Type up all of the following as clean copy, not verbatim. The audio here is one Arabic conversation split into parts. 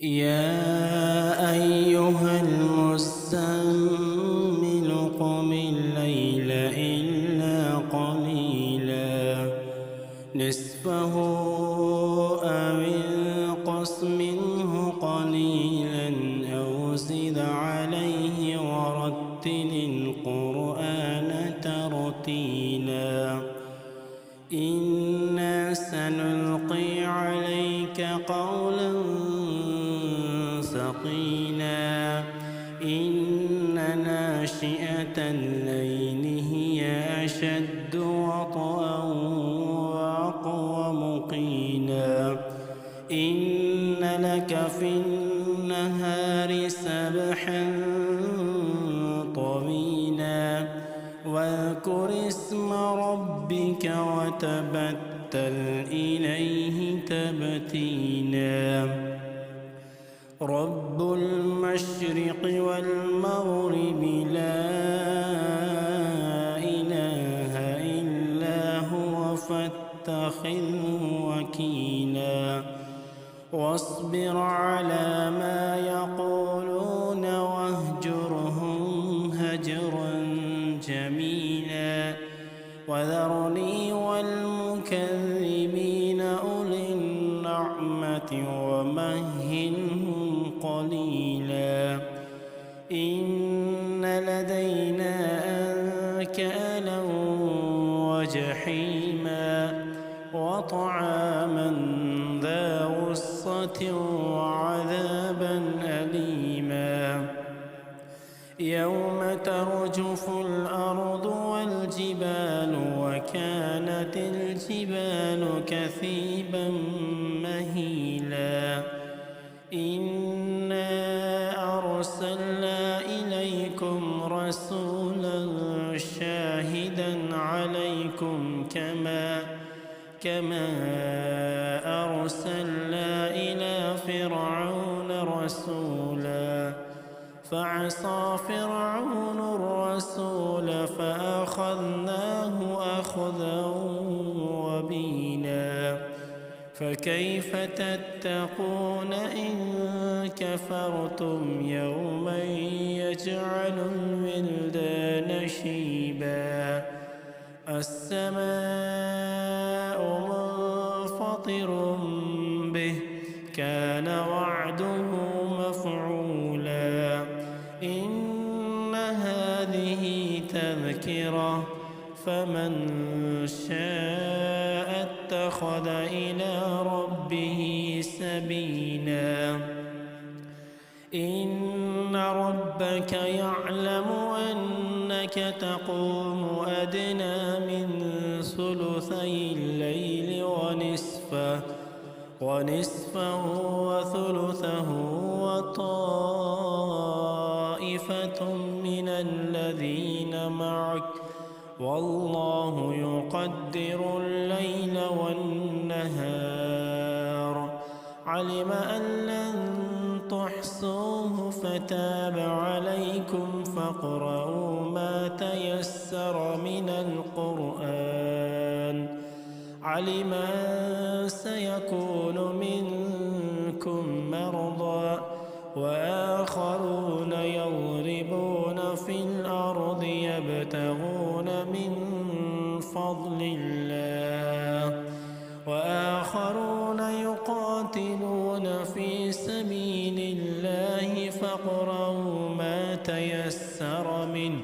يا أيها المزمل قم الليل إلا قليلا نصفه أو انقص منه قليلا أو زد عليه ورتل القرآن ترتيلا إنا سنلقي عليك قولا ثقيلا إن ناشئة الليل هي أشد وطئا وأقوم قيلا إن لك في النهار سبحا طويلا واذكر اسم ربك وتبتل إليه تبتيلا رب المشرق والمغرب لا إله إلا هو فاتخذه وكيلا واصبر على ما يقولون واهجرهم هجرا جميلا وذرني والمكذبين أولي النعمة ومهلهم قليلا إن لدينا أنكالا وجحيما وطعاما ذا غصة وعذابا أليما يوم ترجف الأرض والجبال وكانت الجبال كثيبا مهيلا إنا أرسلنا إليكم رسولا شاهدا عليكم كما أرسلنا إلى فرعون رسولا فعصى فرعون الرسول فأخذناه أخذا وبيلا فكيف تتقون إن كفرتم يوما يجعل الولدان شيبا السماء منفطر به كان وعده مفعولا إن هذه تذكرة فمن شاء اتخذ إلى ربه سبيلا إن ربك يعلم أنك تقوم أدنى من ثلثي الليل ونصفه وثلثه وطائفة من الذين معك والله يقدر الليل والنهار علم أن لن تحصوه فتاب عليكم فاقرؤوا ما تيسر من القرآن علم أن سيكون منكم مرضى وآخرون يضربون في الأرض يبتغون من فضل الله وآخرون يقاتلون في سبيل الله فاقرؤوا ما تيسر منه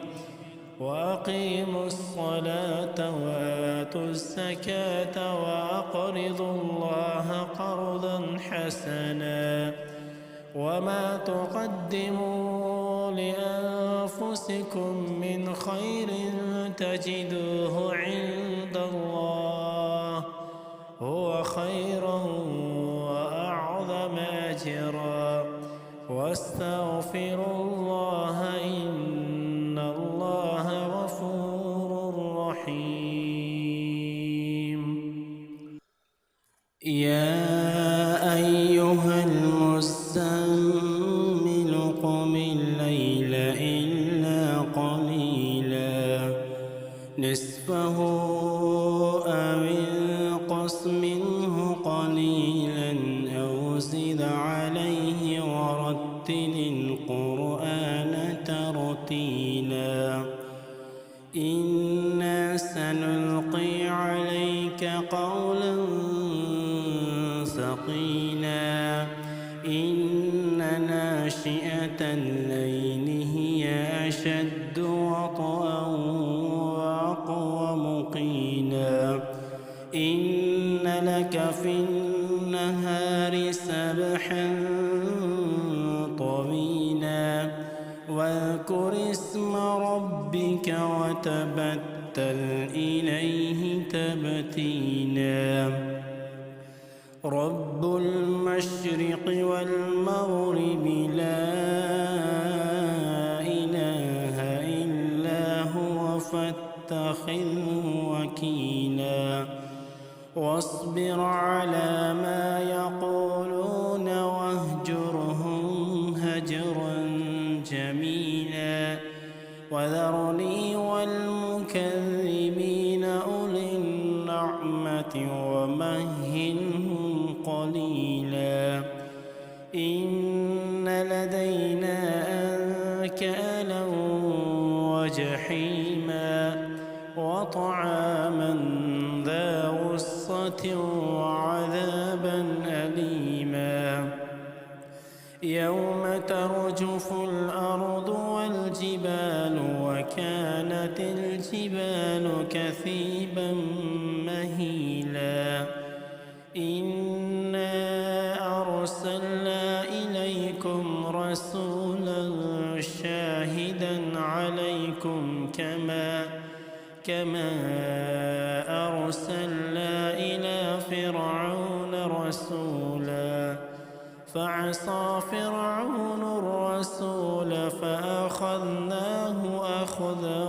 وأقيموا الصلاة وآتوا الزكاة وأقرضوا الله قرضا حسنا وما تقدموا لأنفسكم من خير تجدوه عند الله هو خيرا وأعظم أجرا واستغفروا الله إن الله غفور رحيم يا أيها المزمل قم الليل إلا قليلا نصفه أو انقص منه قليلا أو زد عليه ورتل القرآن ترتيلا إنا سنلقي عليك قولا ثقيلا إن ناشئة الليل هي أشد وطئا وأقوم قيلا إن لك في النهار سبحا طويلا واذكر اسم ربك وتبتل إليه تبتيلا رب المشرق والمغرب لا إله إلا هو فاتخذه وكيلا واصبر على ما يقولون واهجرهم هجرا جميلا وذرني والمكذبين أولي النعمة ومهلهم قليلا إن لدينا أنكالا وجحيما وطعاما ذا غصة وعذابا أليما يوم ترجف الأرض والجبال وكانت الجبال كثيبا مهيلا إنا أرسلنا إليكم رسولا شاهدا عليكم كما أرسلنا إلى فرعون رسولا فعصى فرعون الرسول فأخذناه أخذا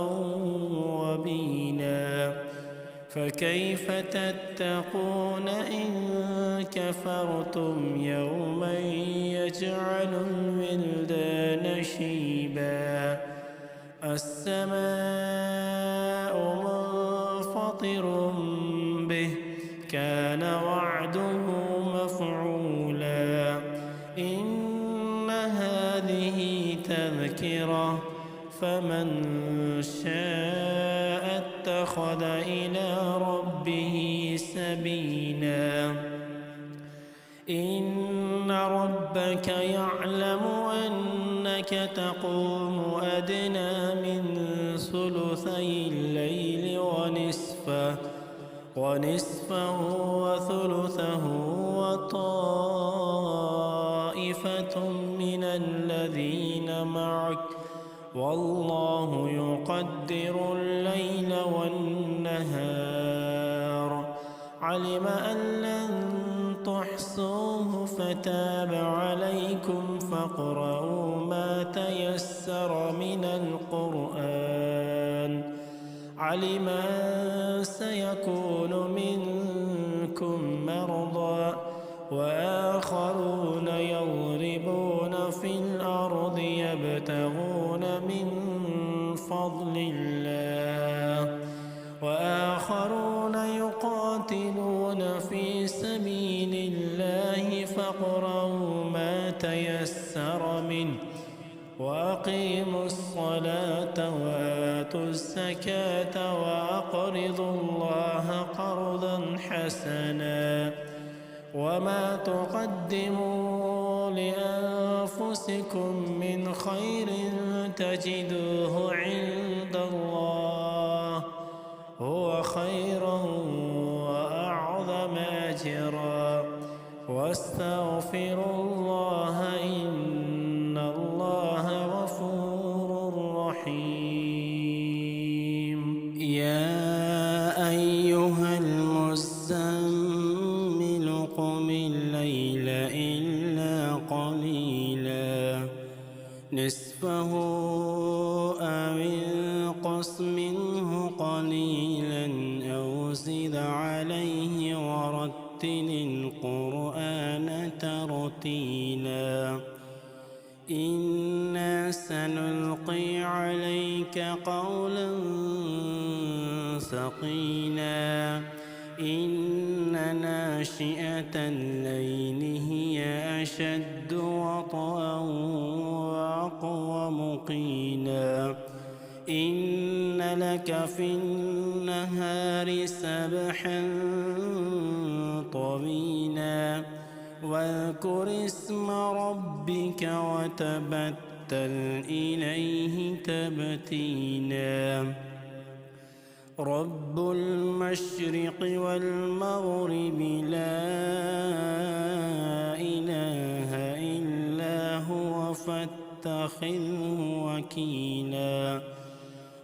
وبيلا فكيف تتقون إن كفرتم يوما يجعل الولدان شيبا السماء منفطر به كان وعده مفعولا إن هذه تذكرة فمن شاء اتخذ إلى ربه سبيلا إن ربك يعلم أنك تقوم أدنى من ثلثي الليل ونصفه وثلثه وطائفة من الذين معك والله يقدر الليل والنهار علم أن لن تحصوه فتاب عليكم فاقرؤوا ما تيسر من القرآن علم أن سيكون منكم مرضى وآخرون يضربون في الأرض يبتغون من فضل الله وآخرون يقاتلون في سبيل الله فاقرؤوا ما تيسر منه وأقيموا الصلاة وآتوا الزكاة وأقرضوا الله قرضا حسنا وما تقدموا لأنفسكم من خير تجدوه عند الله هو خيرا وأعظم أجرا واستغفروا الله إن الله غفور رحيم يا أيها المزمل قم الليل إلا قليلا نصفه أو انقص منه قليلا أو زد عليه ورتل القرآن ترتيلا إنا سنلقي عليك قولا ثقيلا إن ناشئة الليل هي أشد وطئا وأقوم قيلا إن لك في النهار سبحا طويلا واذكر اسم ربك وتبتل إليه تبتيلا رب المشرق والمغرب لا إله إلا هو فاتخذه وكيلا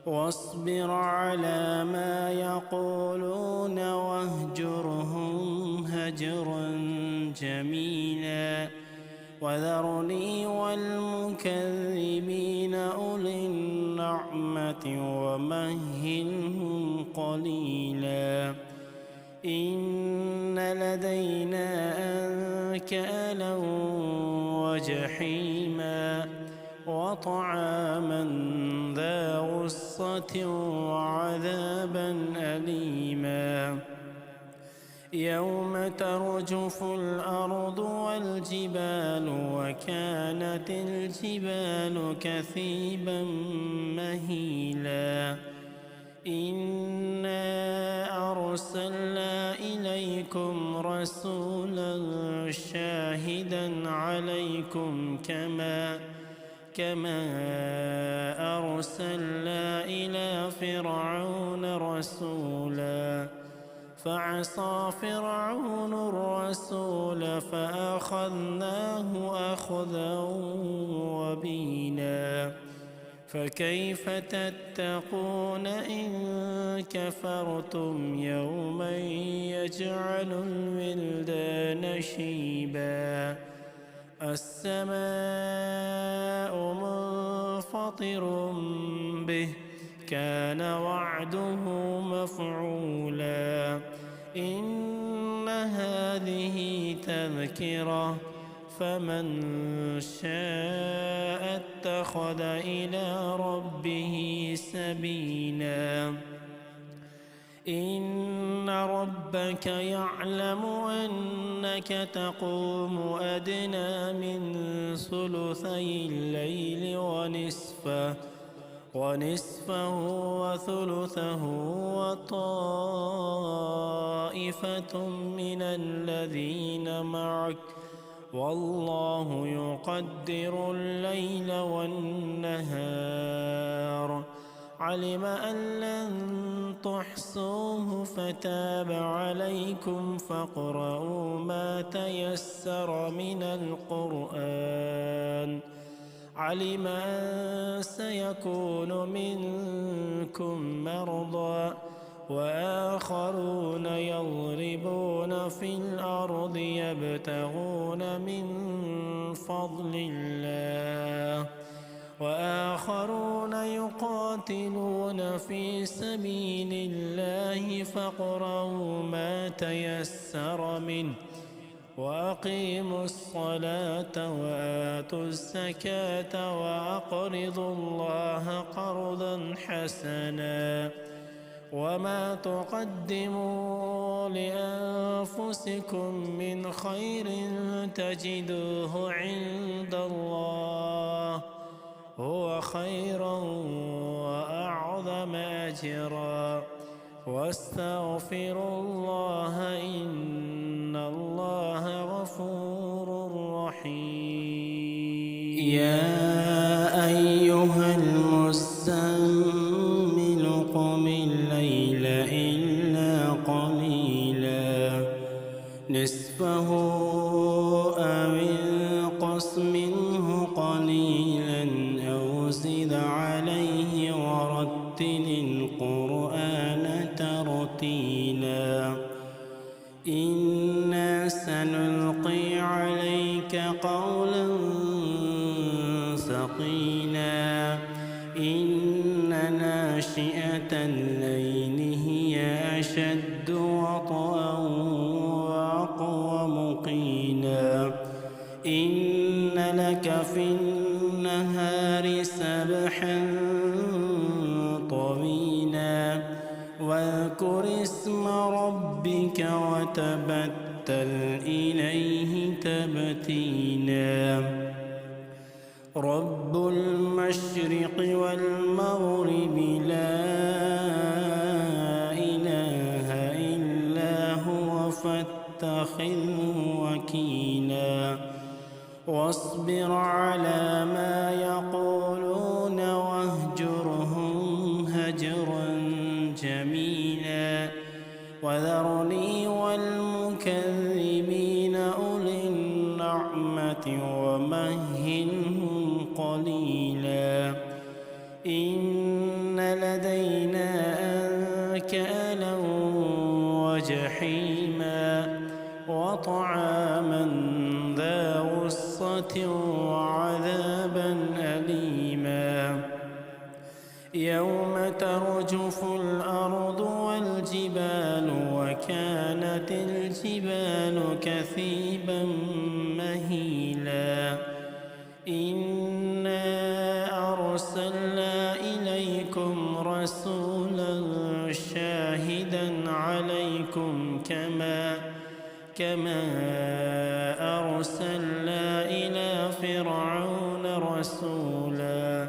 واصبر على ما يقولون واهجرهم هجرا جميلا وذرني والمكذبين أولي النعمة ومهلهم قليلا إن لدينا أنكالا وجحيما وطعاما ذا غصة وعذابا أليما يوم ترجف الأرض والجبال وكانت الجبال كثيبا مهيلا إنا أرسلنا إليكم رسولا شاهدا عليكم كما أرسلنا إلى فرعون رسولا فعصى فرعون الرسول فأخذناه أخذا وبيلا فكيف تتقون إن كفرتم يوما يجعل الولدان شيبا السماء منفطر به كان وعده مفعولا إن هذه تذكرة فمن شاء اتخذ إلى ربه سبيلا إن ربك يعلم أنك تقوم أدنى من ثلثي الليل ونصفه وثلثه وطائفة من الذين معك والله يقدر الليل والنهار علم أن لن تحصوه فتاب عليكم فاقرؤوا ما تيسر من القرآن علم أن سيكون منكم مرضى وآخرون يضربون في الأرض يبتغون من فضل الله وآخرون يقاتلون في سبيل الله فاقرؤوا ما تيسر منه وأقيموا الصلاة وآتوا الزكاة وأقرضوا الله قرضا حسنا وما تقدموا لأنفسكم من خير تجدوه عند الله هو خيرا وأعظم أجرا واستغفروا الله إن الله غفور رحيم يا أيها المزمل قم الليل إلا قليلا نصفه أو انقص منه قليلا أو زد عليه ورتل القرآن ترتيلا إنا سنلقي عليك قولا ثقيلا إن ناشئة الليل هي أشد وطئا وأقوم قيلا إن لك في النهار سبحا طويلا واذكر اسم ربك وتبتل إليه تبتيلا رب المشرق والمغرب لا إله إلا هو فاتخذه وكيلا واصبر على ما يقولون واهجرهم هجرا جميلا وذرني والمكذبين أولي النعمة ومهلهم قليلا إن لدينا أنكالا وجحيما وطعاما ذا غصة وعذابا أليما يوم ترجف الأرض والجبال وكانت الجبال كثيبا مهيلا إنا أرسلنا إليكم رسولا شاهدا عليكم كما أرسلنا إلى فرعون رسولا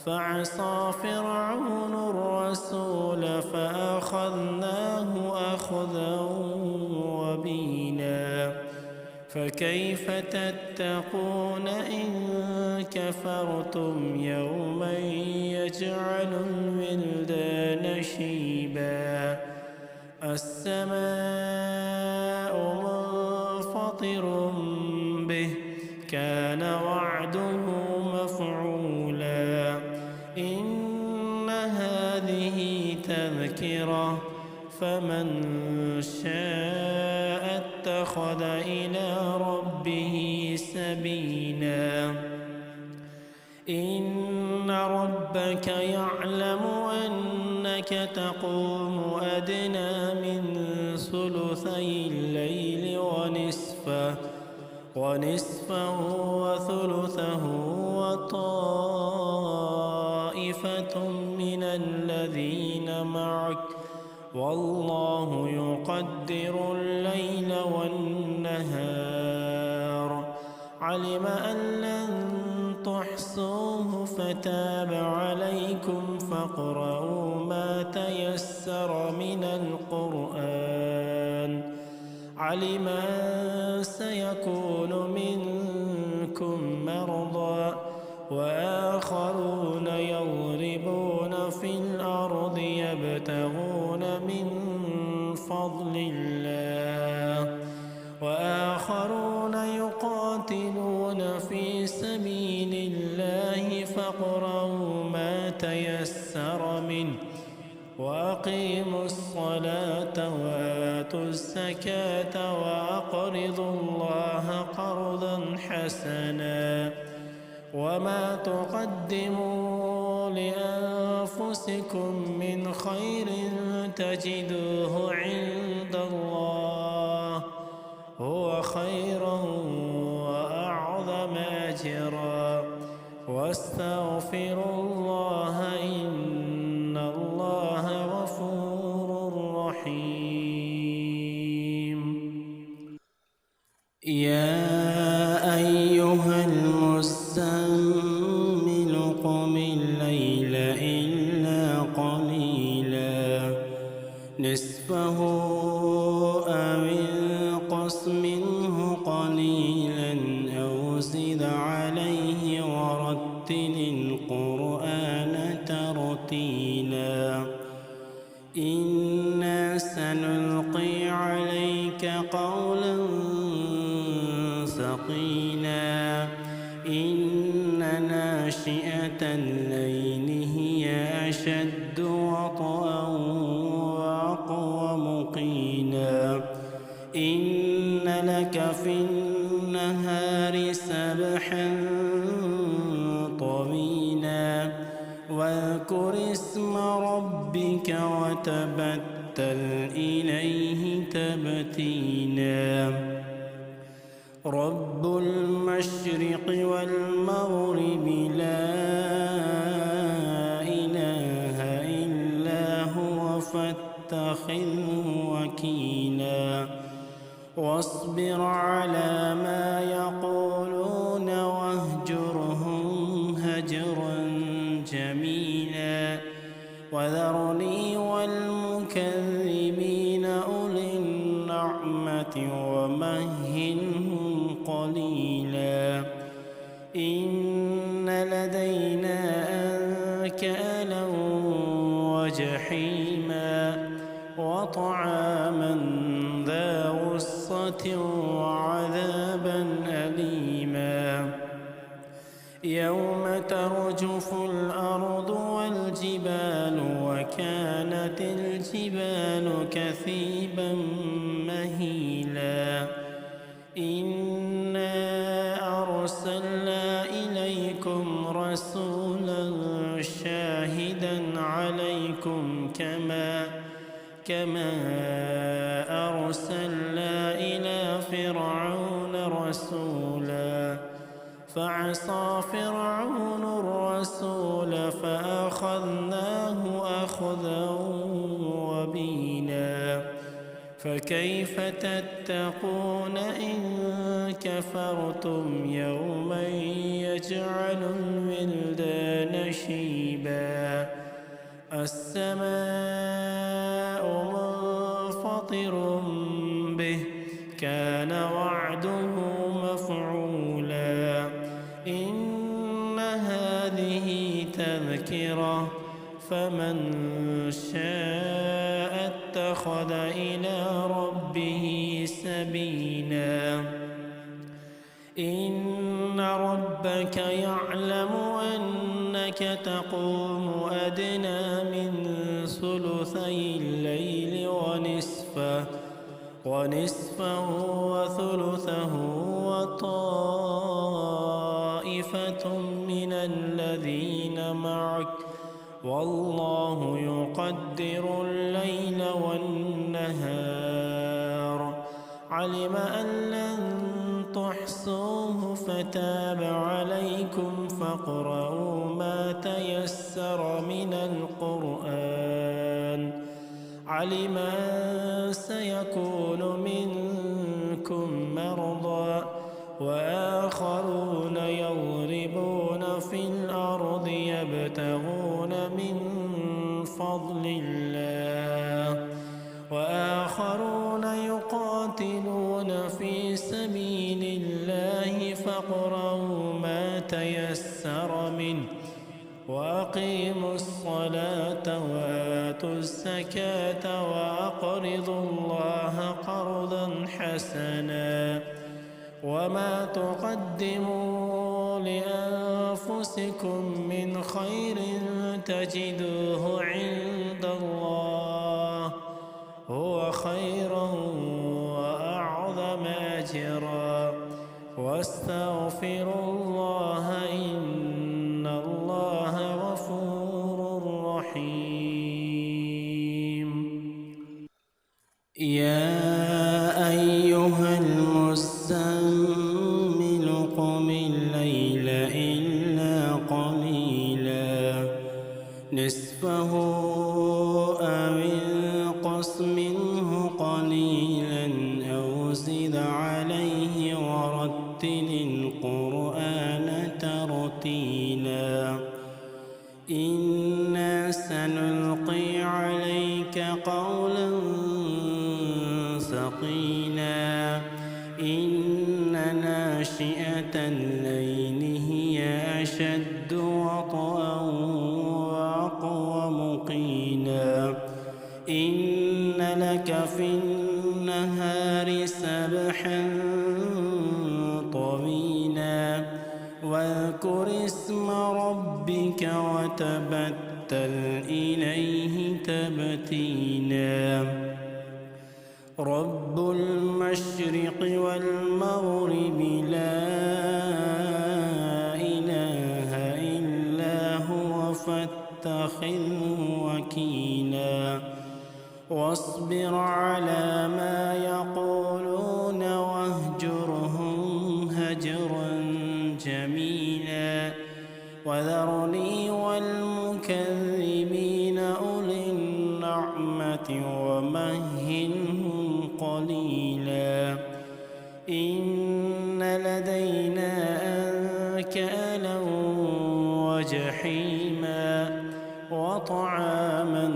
فعصى فرعون الرسول فأخذناه أخذا وبيلا فكيف تتقون إن كفرتم يوما يجعل الولدان شيبا السماء منفطر به كان وعده مفعولا إن هذه تذكرة فمن شاء اتخذ إلى ربه سبيلا إن ربك يعلم أنك تقوم أدنى من ثلثي الليل ونصفه وثلثه وطائفة من الذين معك والله يقدر الليل والنهار علم أن لن تحصوه فتاب عليكم فاقرؤوا ما تيسر من القرآن علم أن سيكون منكم مرضى وآخرون يضربون في الأرض يبتغون من فضل الله وآخرون يقاتلون في سبيل الله فاقرؤوا ما تيسر منه وأقيموا الصلاة وآتوا الزكاة وأقرضوا الله قرضا حسنا وما تقدموا لأنفسكم من خير تجدوه عند الله هو خيرا وأعظم أجرا واستغفروا الله إن الله غفور رحيم يا أيها المزمل قم الليل إلا قليلا نصفه أو انقص منه قليلا أو زد عليه ورتل القرآن ترتيلا إنا سنلقي عليك قولا ثقيلا إن ناشئة الليل هي أشد وطئا وأقوم قيلا إن لك في النهار سبحا طويلا واذكر اسم ربك وتبتل إليه تبتيلا رب المشرق والمغرب لا إله إلا هو فاتخذه وكيلا واصبر على ما يقولون واهجرهم هجرا جميلا وذرني والمكذبين أولي النعمة ومهلهم قليلا إن لدينا أنكالا وجحيما وطعاما ذا غصة وعذابا أليما يوم ترجف الأرض والجبال وكانت الجبال كثيبا مهيلا إنا أرسلنا إليكم رسولا شاهدا عليكم كما أرسلنا إلى فرعون رسولا فعصى فرعون الرسول فأخذناه أخذا وبيلا فكيف تتقون إن كفرتم يوما يجعل الولدان شيبا السماء منفطر به كان وعده مفعولا إن هذه تذكرة فمن شاء اتخذ إلى ربه سبيلا إن ربك يعلم أنك تقوم أدنى من ثلثي الليل ونصفه وثلثه وطائفة من الذين معك والله يقدر الليل والنهار علم أن لن تحصوه فتاب عليكم فاقرؤوا ما تيسر من القرآن علم أن سيكون منكم مرضى وآخرون يضربون في الأرض يبتغون من فضل الله وآخرون يقاتلون في سبيل الله فاقرؤوا ما تيسر منه وأقيموا الصلاة وآتوا الزكاة وأقرضوا الله قرضا حسنا وما تقدموا لأنفسكم من خير تجدوه عند الله هو خيرا وأعظم أجرا واستغفروا الله إن الله غفور رحيم يا أيها المزمل قم الليل إلا قليلا نصفه أو انقص منه قليلا أو زد عليه ورتل القرآن ترتيلا إنا سنلقي عليك قولا ثقيلا إن ناشئة الليل هي أشد وطئا وأقوم قيلا إن لك في النهار سبحا طويلا واذكر اسم ربك وتبتل إليه تبتيلا رب المشرق والمغرب لا إله إلا هو فاتخذه وكيلا واصبر على ما يقولون واهجرهم هجرا جميلا وذرني والمكذبين أولي النعمة ومهلهم قليلا وجحيما وطعاما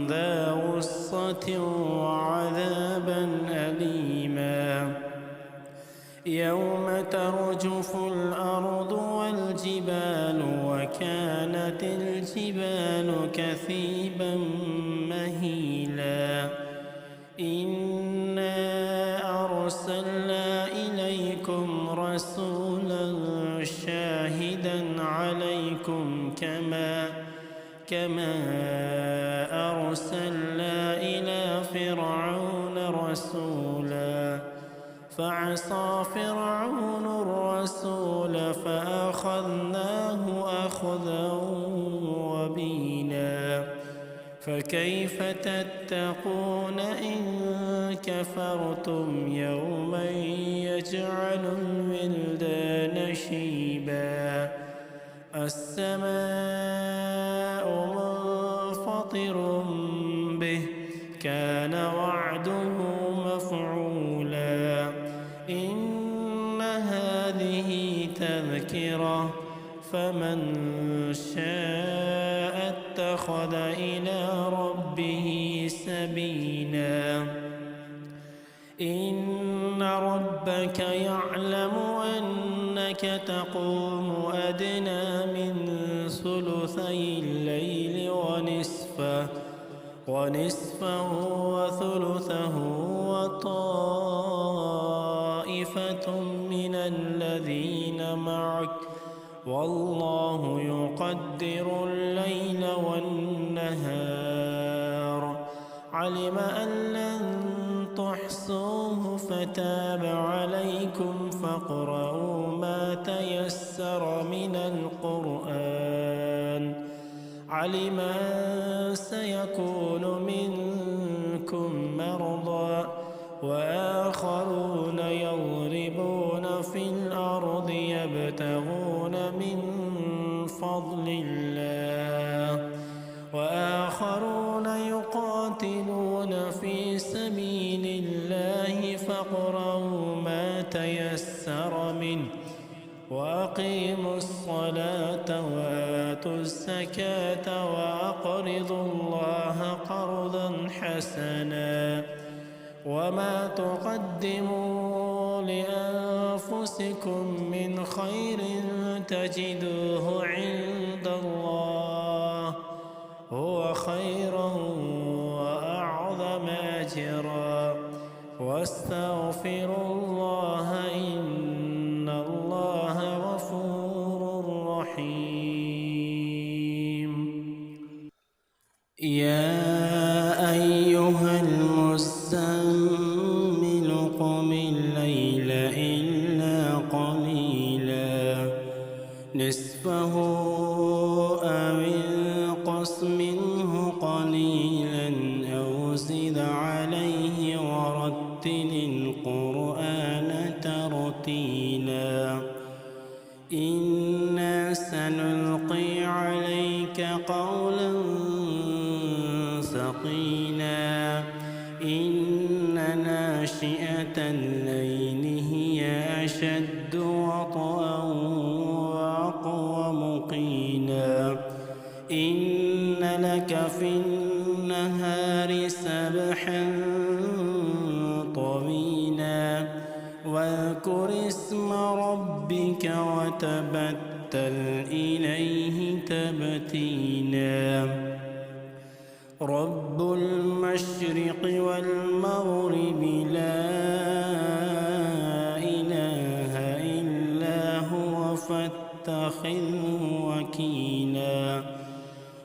ذا غصة وعذابا أليما يوم ترجف الأرض والجبال وكانت الجبال كثيبا مهيلا إنا أرسلنا إليكم رسولا شاهدا عليكم كما أرسلنا إلى فرعون رسولا فعصى فرعون الرسول فأخذناه أخذا وبيلا فكيف تتقون إن كفرتم يوما يجعل الولدان شيبا السماء منفطر به كان وعده مفعولا إن هذه تذكرة فمن شاء اتخذ إلى ربه سبيلا إن ربك يعلم أنك تقوم أدنى من ثلثي الليل ونصفه وثلثه وطائفة من الذين معك والله يقدر الليل والنهار علم أن لن تحصوه فتاب عليكم فاقرؤوا ما تيسر من القرآن علم أن سيكون منكم مرضى وآخرون يضربون في الأرض يبتغون من فضل الله وآخرون يقاتلون في سبيل الله فاقرؤوا ما تيسر منه وأقيموا الصلاة وآتوا الزكاة وأقرضوا الله قرضا حسنا وما تقدموا لأنفسكم من خير تجدوه عند الله هو خيرا وأعظم أجرا واستغفروا الله إن الله غفور رحيم يا أيها المزمل قم الليل إلا قليلا نصفه أو انقص منه قليلا أو زد عليه ورتل القرآن ترتيلا إنا سنلقي عليك قولا ثقيلا إن ناشئة الليل هي أشد وطئا وأقوم قيلا إن لك في النهار سبحا طويلا واذكر اسم ربك وتبتل إليه تبتيلا رب المشرق والمغرب لا إله إلا هو فاتخذه وكيلا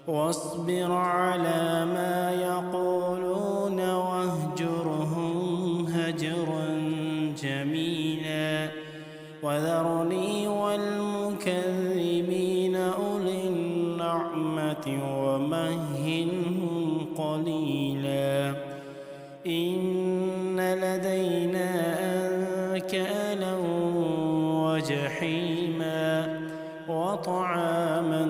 واصبر على ما يقولون واهجرهم هجرا جميلا وذرني والمكذبين أولي النعمة ومهلهم قليلا إن لدينا أنكالا وجحيما وطعاما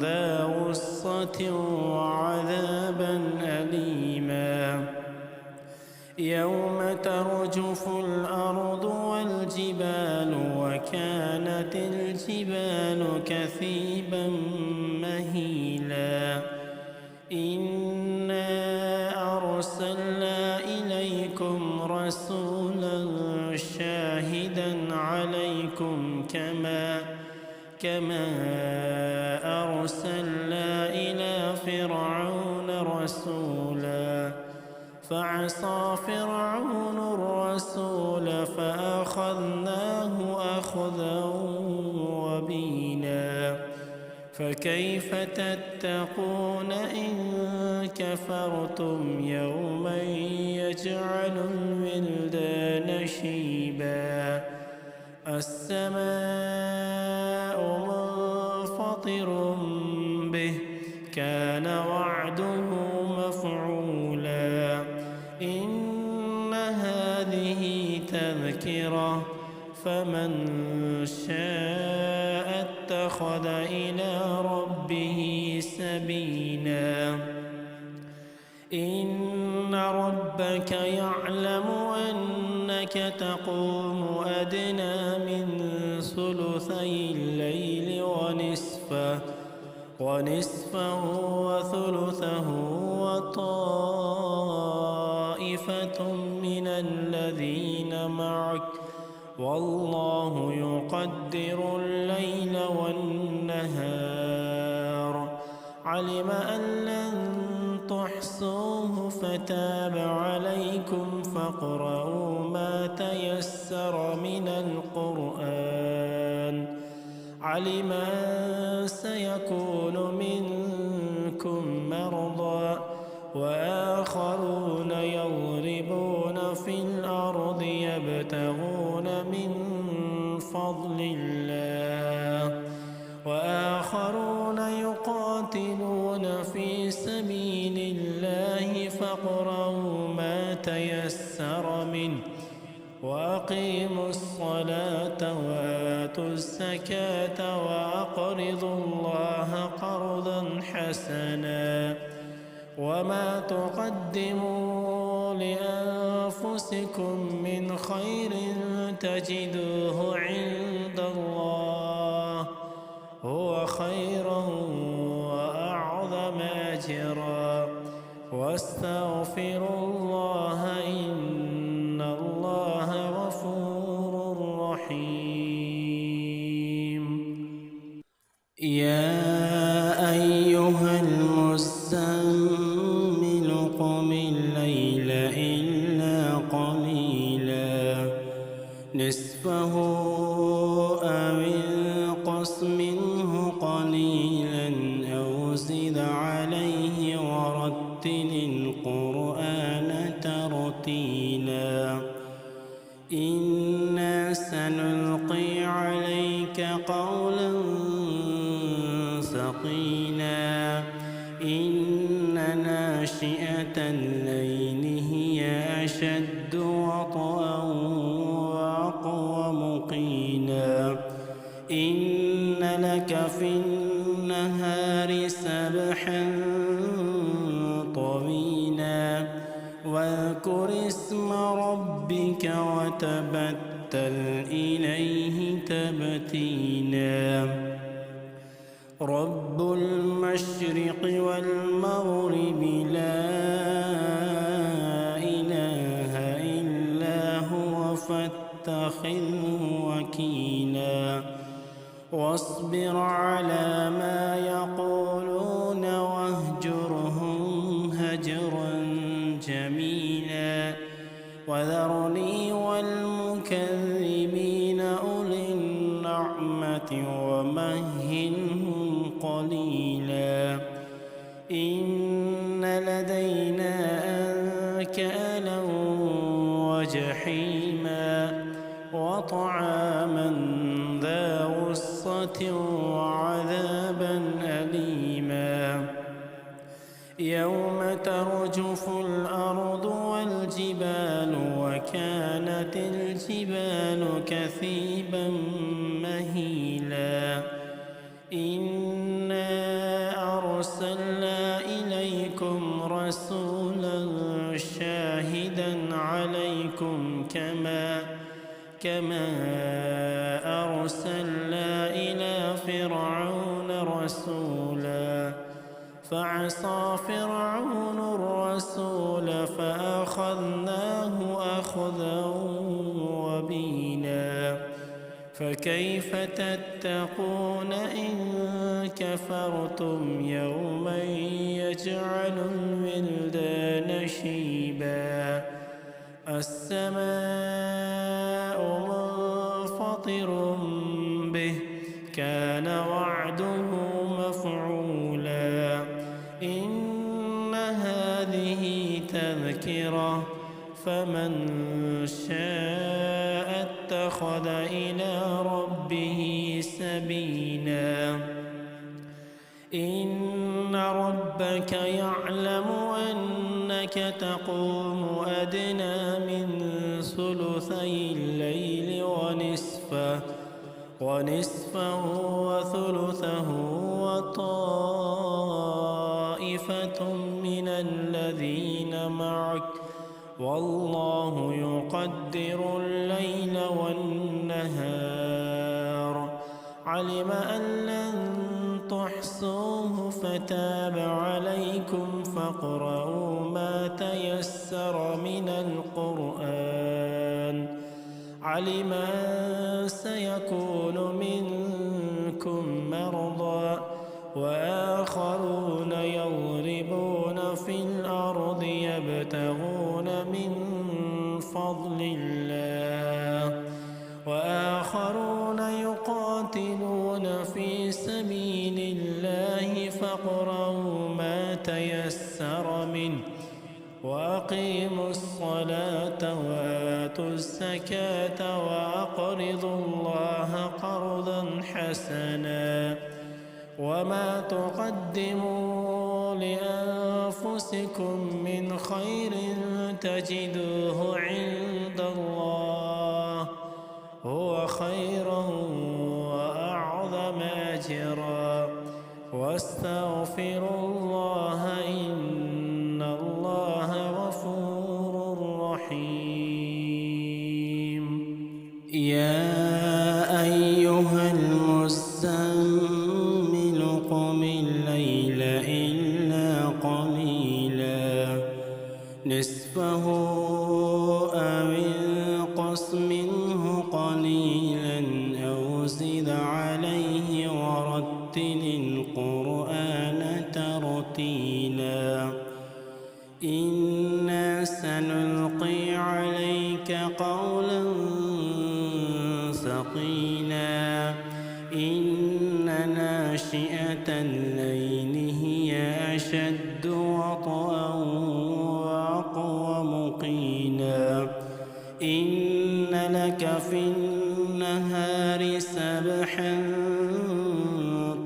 ذا غصة وعذابا أليما يوم ترجف الأرض والجبال وكانت الجبال كثيبا مهيلا إنا أرسلنا إليكم رسولا شاهدا عليكم كما أرسلنا إلى فرعون رسولا فعصى فرعون الرسول فأخذناه أخذا وبيلا فكيف تتقون إن كفرتم يوما يجعل الولدان شيبا السماء منفطر به كان وعده مفعولا إن هذه تذكرة فمن شاء اتخذ إلى ربه سبيلا إن ربك يعلم أنك تقوم أدنى من ثلثي الليل ونصفه وثلثه وطائفة من الذين معك والله يقدر الليل والنهار علم أن لن تحصوه فتاب عليكم فاقرؤوا ما تيسر من القرآن علم أن سيكون منكم مرضى وآخرون يضربون في الأرض يبتغون من فضل الله وآخرون يقاتلون في سبيل الله فاقرؤوا ما تيسر منه وأقيموا الصلاة وآتوا الزكاة وأقرضوا الله قرضا حسنا وما تقدموا لأنفسكم من خير تجدوه عند الله هو خيرا وأعظم أجرا واستغفروا الله إن الله غفور رحيم يا أيها المزمل قم الليل إلا قليلا نصفه أو انقص منه قليلا أو زد عليه ورتل القرآن ترتيلا إنا سنلقي عليك قولا ثقيلا إن ناشئة الليل هي أشد وطئا وأقوم قيلا إن لك في النهار سبحا طويلا واذكر اسم ربك وتبتل إليه تبتيلا رب المشرق والمغرب لا إله إلا هو فاتخذه وكيلا واصبر على ما يقولون واهجرهم هجرا جميلا وذرني والمكذبين أولي النعمة ومهلهم قليلا إن لدينا أنكالا وجحيما وطعاما ذا غصة وعذابا أليما يوم ترجف الأرض والجبال وكانت الجبال كثيبا مهيلا إنا أرسلنا إليكم رسولا شاهدا كما أرسلنا إلى فرعون رسولا فعصى فرعون الرسول فأخذناه أخذا وبيلا فكيف تتقون إن كفرتم يوما يجعل الولدان شيبا السماء منفطر به كان وعده مفعولا إن هذه تذكرة فمن شاء اتخذ إلى ربه سبيلا إن ربك يعلم أنك تقوم أدنى من ثلثي الليل ونصفه وثلثه وطائفة من الذين معك والله يقدر الليل والنهار علم أن لن تحصوه فتاب عليكم فاقرؤوا ما تيسر من القرآن علم أن سيكون منكم مرضى وآخرون يضربون في الأرض يبتغون من فضل الله وآخرون يقاتلون في سبيل الله فاقرؤوا ما تيسر منه وأقيموا الصلاة وآتوا الزكاة وأقرضوا الله قرضا حسنا وما تقدموا لأنفسكم من خير تجدوه عند الله هو خيرا وأعظم أجرا واستغفروا الله إن الله غفور رحيم يا أيها المزمل قم الليل إلا قليلا نصفه أو انقص منه قليلا أو زد عليه ورتل القرآن ترتيلا إنا سنلقي عليك قولا ثقيلا إن ناشئة الليل هي أشد وطئا وأقوم قيلا إن لك في النهار سبحا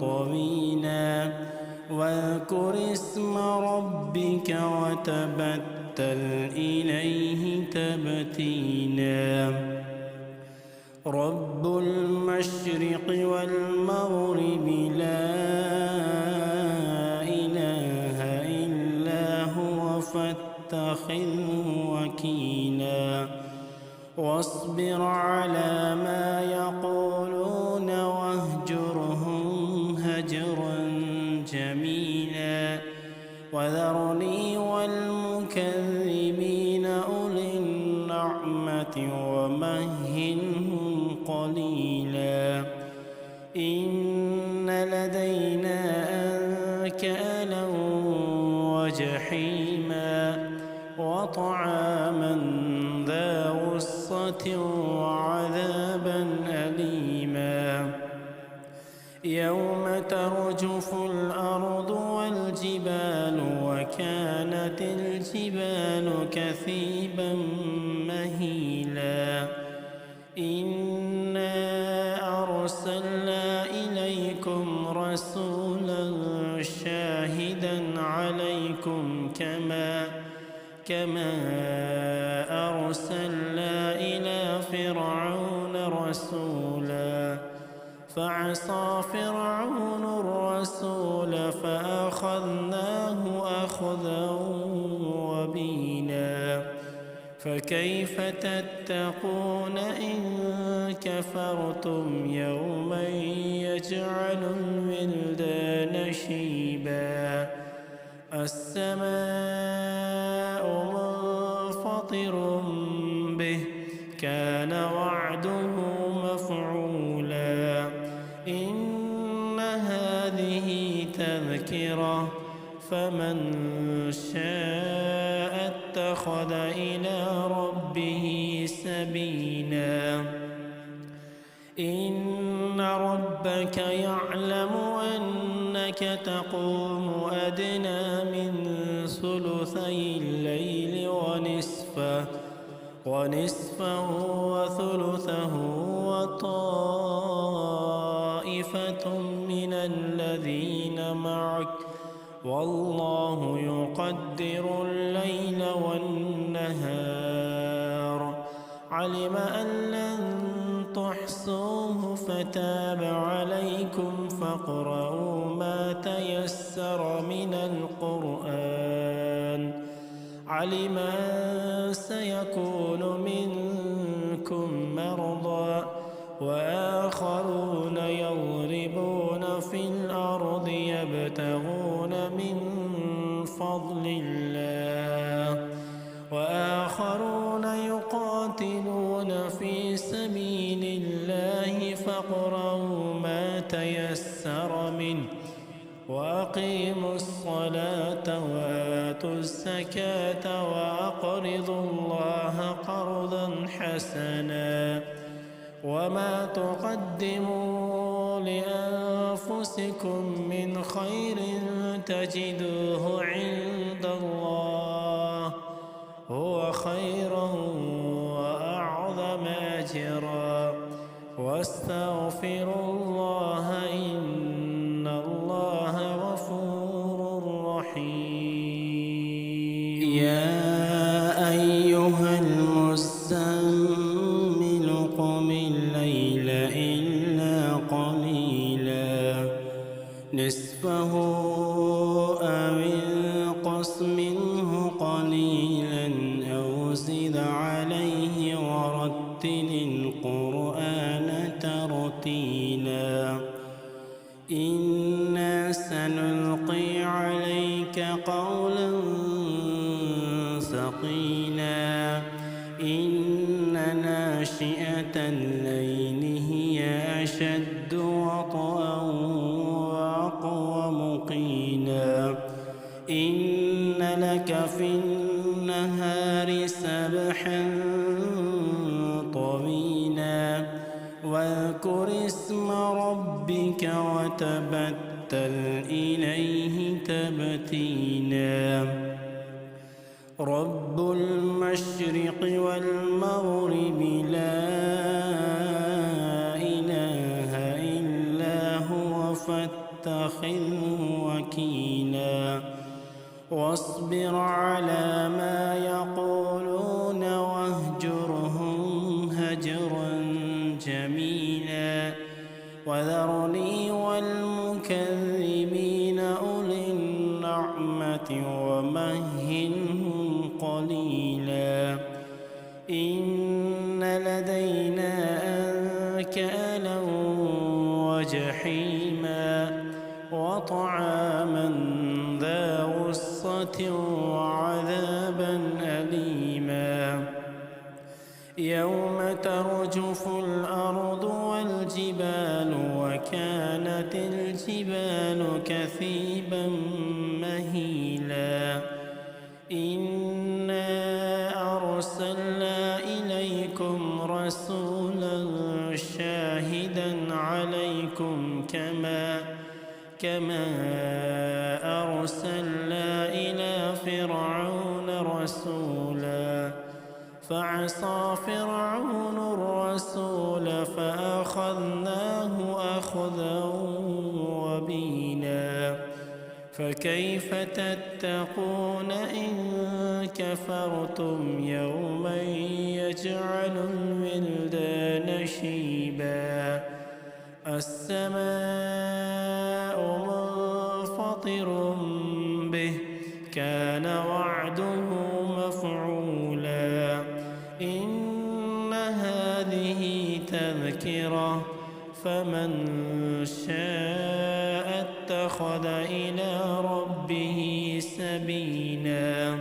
طويلا واذكر اسم ربك وتبتل إليه تبتيلا رب المشرق والمغرب لا إله إلا هو فاتخذه وكيلا واصبر على ما يقولون واهجرهم هجرا جميلا وذرني والمكذبين أولي النعمة ومهلهم قليلا إن لدينا أنكالا وجحيما وطعاما ذا غصة وعذابا أليما يوم ترجف الأرض والجبال وكانت الجبال كثيبا مهيلا إنا أرسلنا إليكم رسولا شاهدا عليكم كما أرسلنا إلى فرعون رسولا فعصى فرعون الرسول فأخذناه أخذا وبيلا فكيف تتقون إن كفرتم يوما يجعل الولدان شيبا السماء منفطر به كان وعده مفعولا إن هذه تذكرة فمن شاء اتخذ إلى ربه سبيلا إن ربك يعلم أنك تقوم أدنى من ثلثي الليل ونصفه وثلثه وطائفة من الذين معك والله يقدر الليل والنهار علم أن لن تحصوه فتاب عليكم فاقرؤوا ما تيسر من القرآن علم أن سيكون منكم مرضى وآخرون يضربون في الأرض يبتغون من فضل الله وآخرون يقاتلون في سبيل الله فاقرؤوا ما تيسر منه وأقيموا الصلاة وآتوا الزكاة وأقرضوا الله قرضا حسنا وما تقدموا لأنفسكم من خير تجدوه عند الله هو خيرا وأعظم أجرا واستغفروا الله إن الله غفور رحيم يا أيها المزمل قم الليل إلا قليلا نصفه أو انقص منه قليلا أو زد عليه ورتل القرآن ترتيلا إنا سنلقي عليك قولا ثقيلا إن ناشئة الليل هي أشد وطئا وأقوم قيلا إن لك في النهار سبحا طويلا واذكر اسم ربك وتبتل إليه تبتيلا رب المشرق والمغرب لا إله إلا هو فاتخذه وكيلا واصبر على ما يقولون واهجرهم هجرا جميلا وذرني والمكذبين أولي النعمة ومهلهم قليلا إن لدينا أنكالا وجحيما وطعاما ذا غصة وعذابا أليما يوم ترجف الأرض والجبال وكانت الجبال كثيبا مهيلا إنا أرسلنا إليكم رسولا شاهدا عليكم كما أرسلنا إلى فرعون رسولا فعصى فرعون الرسول فأخذناه أخذا وبيلا فكيف تتقون إن كفرتم يوما يجعل الولدان شيبا السماء منفطر به كان وعده مفعولا شاء اتخذ إلى ربه سبيلا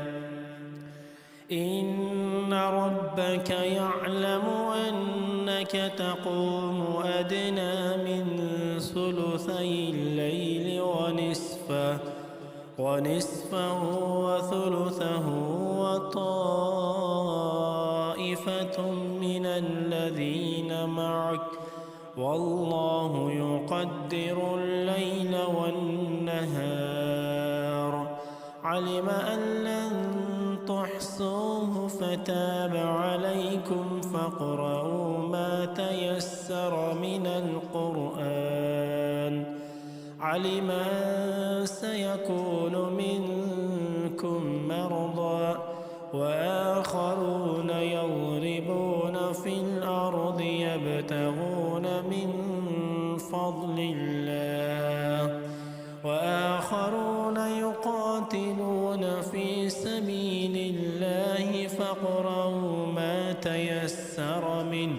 إن ربك يعلم أنك تقوم أدنى من ثلثي الليل ونصفه وثلثه وطائفة من الذين معك والله يقدر الليل والنهار علم أن لن تحصوه فتاب عليكم فاقرؤوا ما تيسر من القرآن علم أن سيكون منكم مرضى وآخرون يضربون في الأرض يبتغون من فضل الله وآخرون يقاتلون في سبيل الله فاقرؤوا ما تيسر منه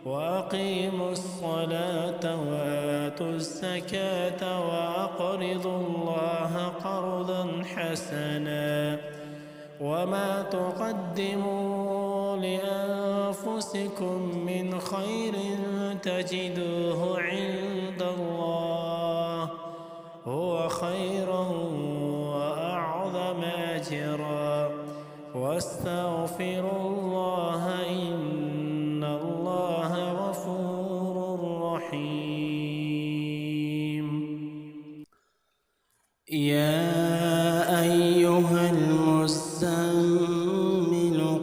وأقيموا الصلاة وآتوا الزكاة وأقرضوا الله قرضا حسنا وما تقدموا لأنفسكم من خير تجدوه عند الله هو خيرا وأعظم أجرا واستغفروا الله إن الله غفور رحيم يا أيها المزمل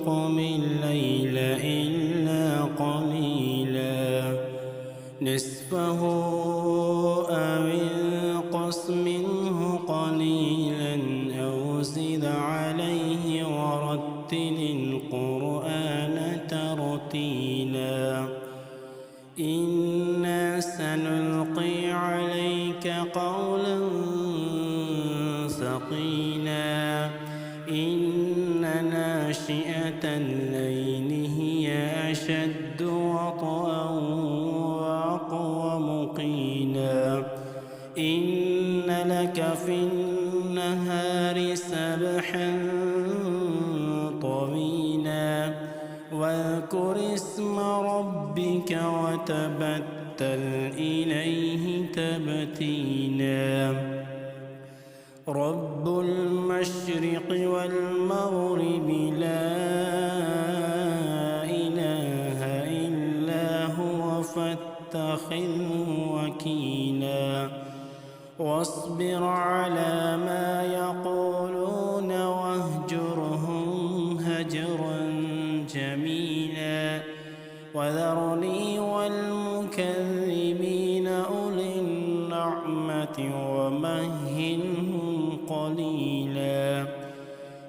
قم الليل إلا قليلا نصفه أو انقص منه قليلا أو زد عليه ورتل القرآن ترتيلا إنا سنلقي عليك قولا ثقيلا إن ناشئة الليل هي أشد وطئا وأقوم قيلا إن لك في النهار سبحا طويلا واذكر اسم ربك وتبتل إليه تبتيلا رب المشرق والمغرب لا إله إلا هو فاتخذه وكيلا واصبر على ما يقولون واهجرهم هجرا جميلا وذرني والمكذبين أولي النعمة ومهلهم قليلا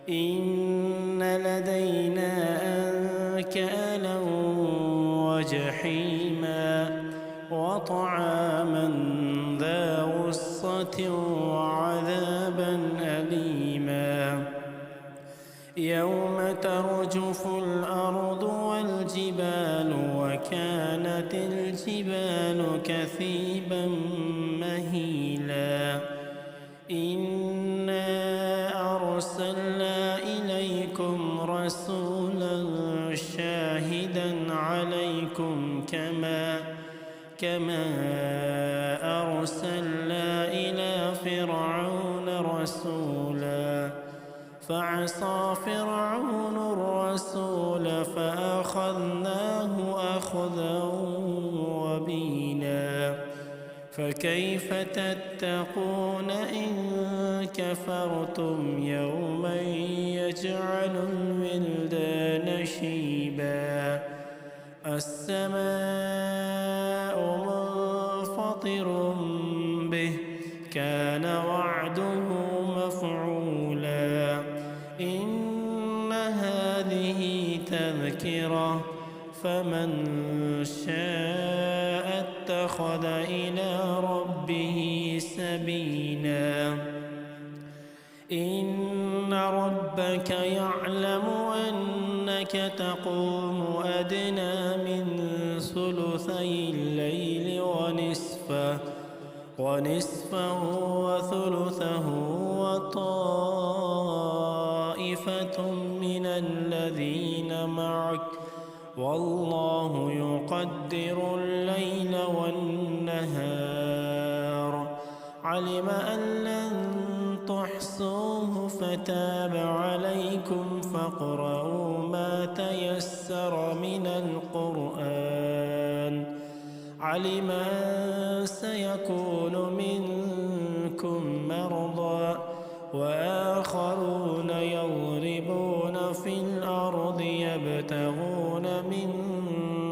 إن لدينا أنكالا وجحيما وطعاما ذا غصة وعذابا أليما يوم ترجف الأرض والجبال وكانت الجبال كثيبا مهيلا إنا أرسلنا إليكم رسولا شاهدا عليكم كما أرسلنا إلى فرعون رسولا فعصى فرعون الرسول فأخذناه أخذا وبيلا فكيف تتقون إن كفرتم يوما يجعل الولدان شيبا السماء منفطر به كان وعده مفعولا إن هذه تذكرة فمن شاء اتخذ إلى ربه سبيلا إن ربك يعلم أنك تقوم أدنى من ثلثي الليل ونصفه ونصفه وثلثه وطائفة من الذين معك والله يقدر الليل والنهار علم أن لن تحصوه فتاب عليكم فاقرؤوا ما تيسر من القرآن علم أن سيكون منكم مرضى وآخرون يضربون في الأرض يبتغون من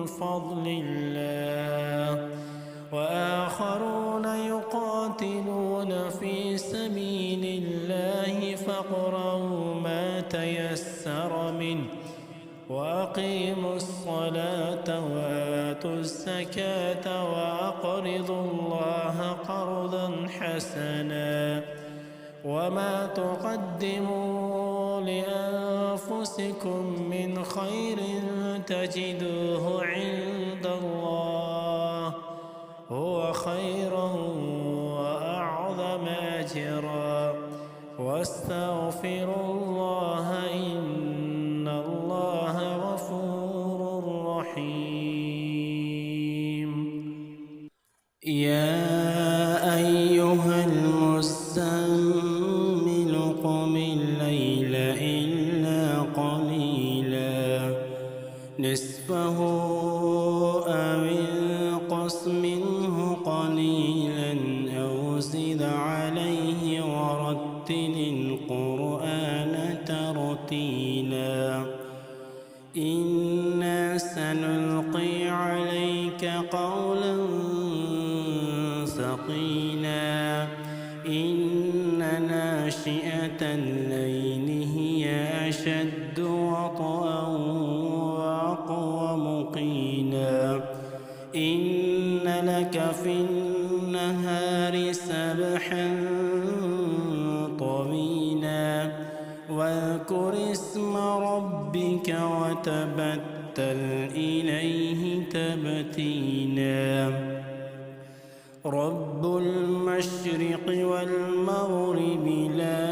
فضل الله وآخرون يقاتلون في سبيل الله فاقرؤوا ما تيسر منه وأقيموا الصلاة وآتوا الزكاة وأقرضوا الله قرضا حسنا وما تقدموا لأنفسكم من خير تجدوه عند الله هو خيرا وأعظم أجرا واستغفروا الله إن الله غفور رحيم يا أيها المزمل قم الليل إلا قليلا نصفه أو انقص منه قليلا أو زد عليه ورتل القرآن ترتيلا إنا سنلقي عليك قولا ثقيلا إن ناشئة الليل هي أشد وطئا وأقوم قيلا إن لك في النهار سبحا طويلا واذكر اسم ربك وتبتل إليه تبتيلا رب المشرق والمغرب لا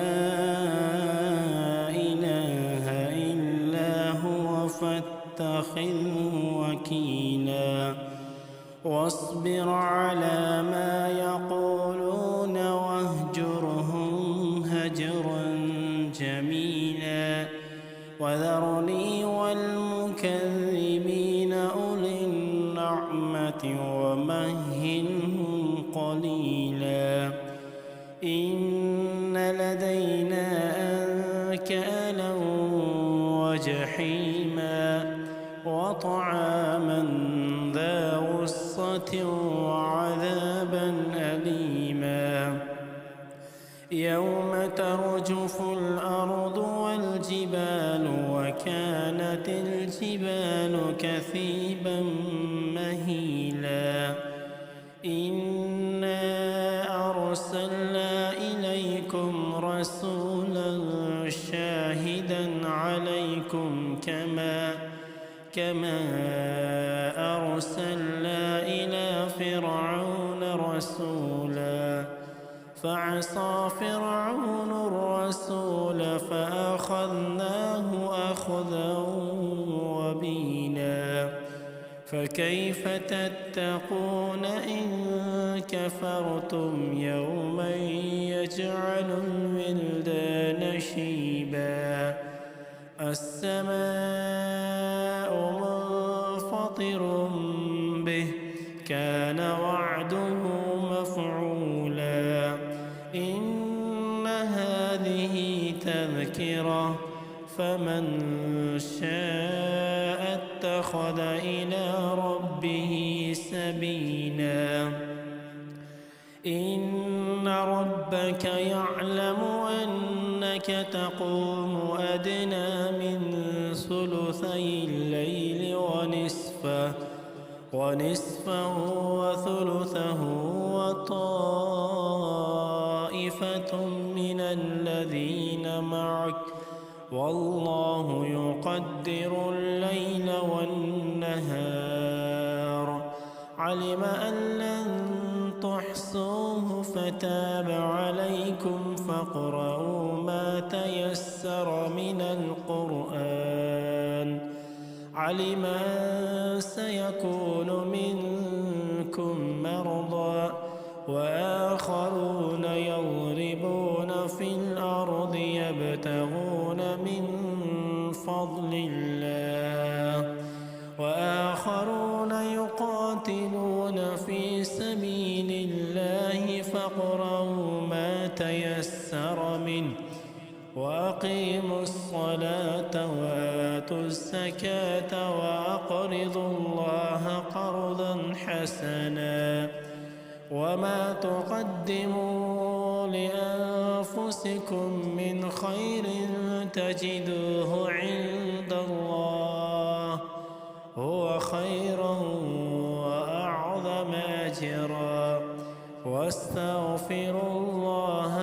إله إلا هو فاتخذه وكيلا واصبر على ما يقولون واهجرهم هجرا جميلا وذرني والمكذبين أولي النعمة ومهلهم قليلا إن لدينا أنكالا وجحيما وطعاما ذا غصة وعذابا أليما يوم ترجف الأرض والجبال وكانت الجبال كثيبا مهيلا إنا أرسلنا إليكم رسولا شاهدا عليكم كما أرسلنا إلى فرعون رسولا فعصى فرعون الرسول فأخذناه أخذا وبيلا فكيف تتقون إن كفرتم يوما يجعل الولدان شيبا السماء منفطر به كان وعده مفعولا إن هذه تذكرة فمن شاء اتخذ إلى ربه سبيلا إن ربك يعلم أنك تقوم أدنى من ثلثي الليل ونصفه وثلثه وطائفة من الذين معك والله يقدر الليل والنهار علم أن لن تحصوا تمسوه فتاب عليكم فاقرؤوا ما تيسر من القرآن. علم أن سيكون منكم مرضى وآخرون يضربون في الأرض يبتغون من فضل الله وآخرون يقاتلون في سبيل الله فاقرؤوا ما تيسر منه وأقيموا الصلاة وآتوا الزكاة وأقرضوا الله قرضا حسنا وما تقدموا لأنفسكم من خير تجدوه عند الله هو خيرا وأعظم أجرا واستغفروا الله